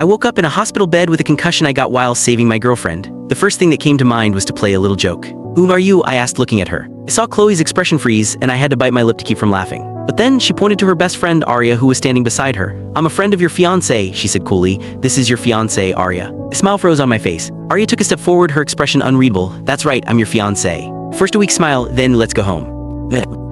I woke up in a hospital bed with a concussion I got while saving my girlfriend. The first thing that came to mind was to play a little joke. "Who are you?" I asked, looking at her. I saw Chloe's expression freeze, and I had to bite my lip to keep from laughing. But then she pointed to her best friend, Arya, who was standing beside her. "I'm a friend of your fiancé," she said coolly. "This is your fiancé, Arya." A smile froze on my face. Arya took a step forward, her expression unreadable. "That's right, I'm your fiancé. First a weak smile, then let's go home."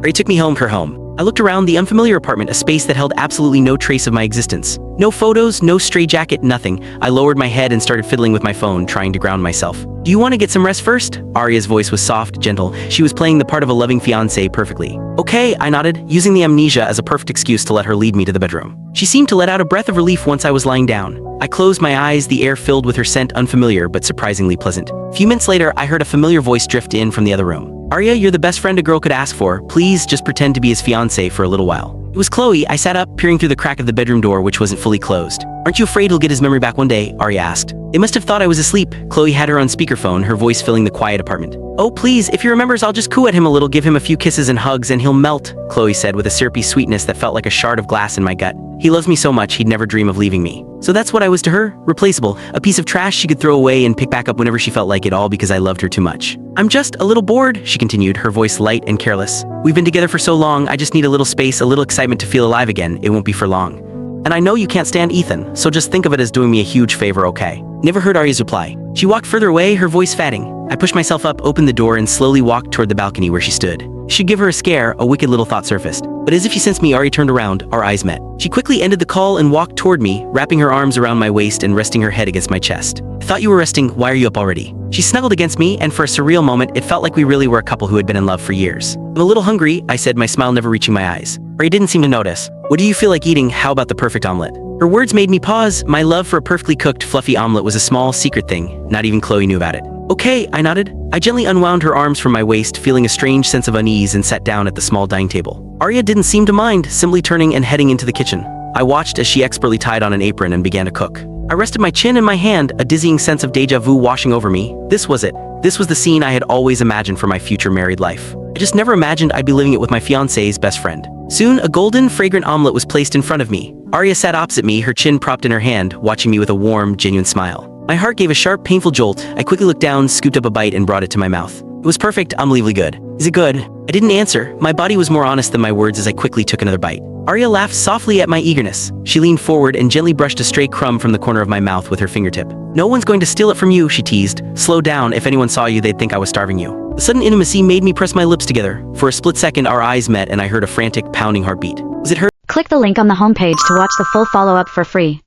Arya took me home, her home. I looked around the unfamiliar apartment, a space that held absolutely no trace of my existence. No photos, no stray jacket, nothing. I lowered my head and started fiddling with my phone, trying to ground myself. "Do you want to get some rest first?" Arya's voice was soft, gentle. She was playing the part of a loving fiancé perfectly. "Okay," I nodded, using the amnesia as a perfect excuse to let her lead me to the bedroom. She seemed to let out a breath of relief once I was lying down. I closed my eyes, the air filled with her scent, unfamiliar but surprisingly pleasant. A few minutes later, I heard a familiar voice drift in from the other room. "Arya, you're the best friend a girl could ask for. Please just pretend to be his fiancé for a little while." It was Chloe. I sat up, peering through the crack of the bedroom door, which wasn't fully closed. "Aren't you afraid he'll get his memory back one day?" Arya asked. "They must have thought I was asleep." Chloe had her on speakerphone, her voice filling the quiet apartment. "Oh, please, if he remembers, I'll just coo at him a little, give him a few kisses and hugs, and he'll melt," Chloe said with a syrupy sweetness that felt like a shard of glass in my gut. "He loves me so much, he'd never dream of leaving me." So that's what I was to her? Replaceable. A piece of trash she could throw away and pick back up whenever she felt like it, all because I loved her too much. "I'm just a little bored," she continued, her voice light and careless. "We've been together for so long, I just need a little space, a little excitement to feel alive again. It won't be for long. And I know you can't stand Ethan, so just think of it as doing me a huge favor, okay?" Never heard Arya's reply. She walked further away, her voice fatting. I pushed myself up, opened the door, and slowly walked toward the balcony where she stood. Should give her a scare, a wicked little thought surfaced. But as if she sensed me, Arya turned around, our eyes met. She quickly ended the call and walked toward me, wrapping her arms around my waist and resting her head against my chest. "I thought you were resting, why are you up already?" She snuggled against me, and for a surreal moment, it felt like we really were a couple who had been in love for years. "I'm a little hungry," I said, my smile never reaching my eyes. Arya didn't seem to notice. "What do you feel like eating? How about the perfect omelet?" Her words made me pause. My love for a perfectly cooked, fluffy omelet was a small, secret thing. Not even Chloe knew about it. "Okay," I nodded. I gently unwound her arms from my waist, feeling a strange sense of unease, and sat down at the small dining table. Arya didn't seem to mind, simply turning and heading into the kitchen. I watched as she expertly tied on an apron and began to cook. I rested my chin in my hand, a dizzying sense of deja vu washing over me. This was it. This was the scene I had always imagined for my future married life. I just never imagined I'd be living it with my fiancé's best friend. Soon, a golden, fragrant omelet was placed in front of me. Arya sat opposite me, her chin propped in her hand, watching me with a warm, genuine smile. My heart gave a sharp, painful jolt. I quickly looked down, scooped up a bite, and brought it to my mouth. It was perfect, unbelievably good. "Is it good?" I didn't answer. My body was more honest than my words as I quickly took another bite. Arya laughed softly at my eagerness. She leaned forward and gently brushed a stray crumb from the corner of my mouth with her fingertip. "No one's going to steal it from you," she teased. "Slow down. If anyone saw you, they'd think I was starving you." The sudden intimacy made me press my lips together. For a split second, our eyes met, and I heard a frantic, pounding heartbeat. Was it her? Click the link on the homepage to watch the full follow-up for free.